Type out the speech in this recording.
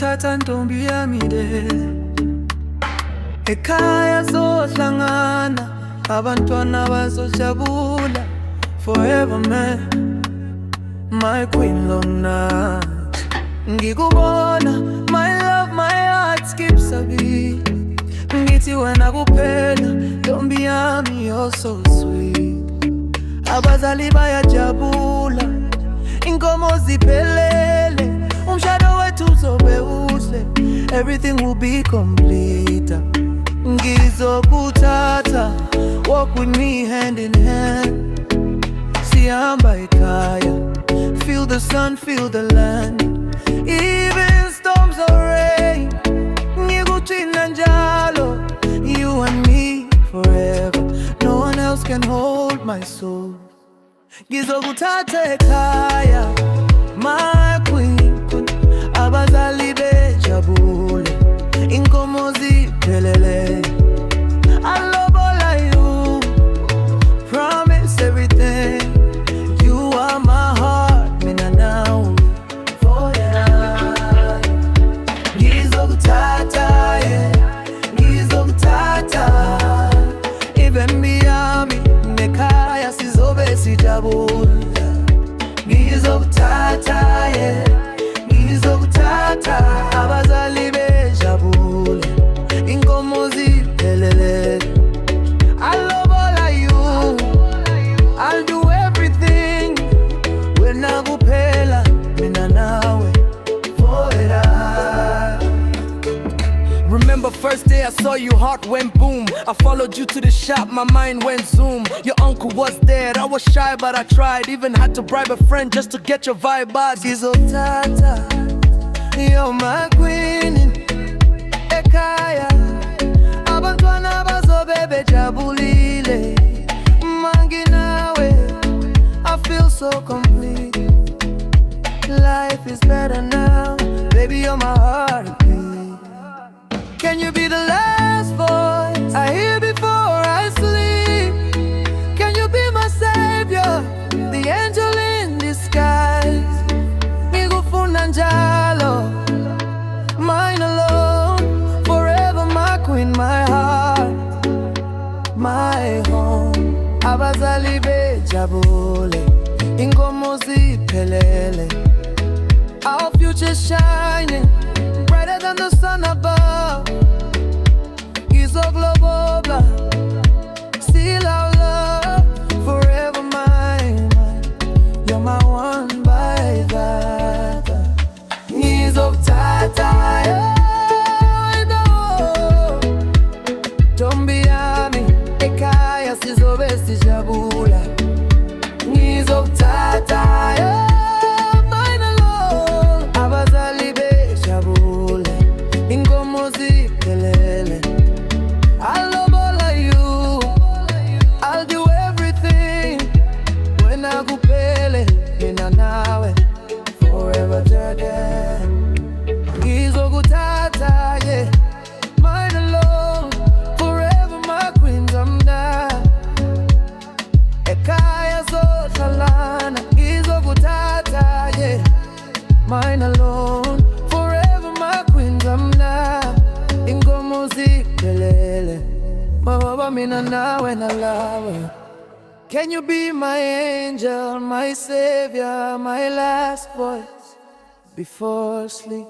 ngizokuthatha ntombi yami de, ekhaya sohlangana, abantwana bazojabula. Forever man, my queen long night. Ngikubona, my love, my heart skips a beat. Ngithi wena kuphela, ntombi yami, you're so sweet. Abazali bayajabula, inkomo ziphelele, umshado wethu uzobe uhle, everything will be complete. Ngizokuthatha, walk with me hand in hand. Sihamba ekhaya, feel the sun, feel the land. Even storms or rain, ngikugcina njalo, you and me forever. No one else can hold my soul. Ngizokuthatha ekhaya, my queen, abazali bejabule, inkomo ziphelele. I love all of you, promise everything. You are my heart, mina nawe forever. Ngizokuthatha, yeah, ngizokuthatha. Even Miami, nekhaya sizobe sijabula. Ngizokuthatha, yeah, ngizokuthatha. Abazali bejabule, inkomo ziphelele. I love all of you, I'll do everything. Wena kuphela, mina nawe forever. Remember first day I saw you, heart went boom. I followed you to the shop, my mind went zoom. Your uncle was dead, I was shy but I tried. Even had to bribe a friend just to get your vibe back. Ngizokuthatha, you're my queen, ekhaya abantwana bazobe bejabulile. Mangi nawe, I feel so complete. Life is better now, baby, you're my heartbeat. Can you be the last voice I hear before I sleep? Can you be my savior, the angel in disguise? Ngikufuna njalo, mine alone, forever my queen, my heart, my home. Abazali bejabule, inkomo ziphelele. Our future shining brighter than the sun above. Ngizogloboba, still our love, forever mine. You're my one by that. Ngizokuthatha, I know. Ntombi yami, ekhaya sizobe sijabula. Ngizokuthatha, mine alone. Abazali bejabule, inkomo ziphelele. I love all of you, I'll do everything. Wena kuphela, mina nawe forever together. Ngizokuthatha, yeah, mine alone, forever my queen, zamna. Ekhaya sohlangana, ngizokuthatha, yeah, mine alone, forever my queen, zamna. Inkomo ziphelele, mahoba mina nawe nalawe. Can you be my angel, my savior, my last voice before sleep?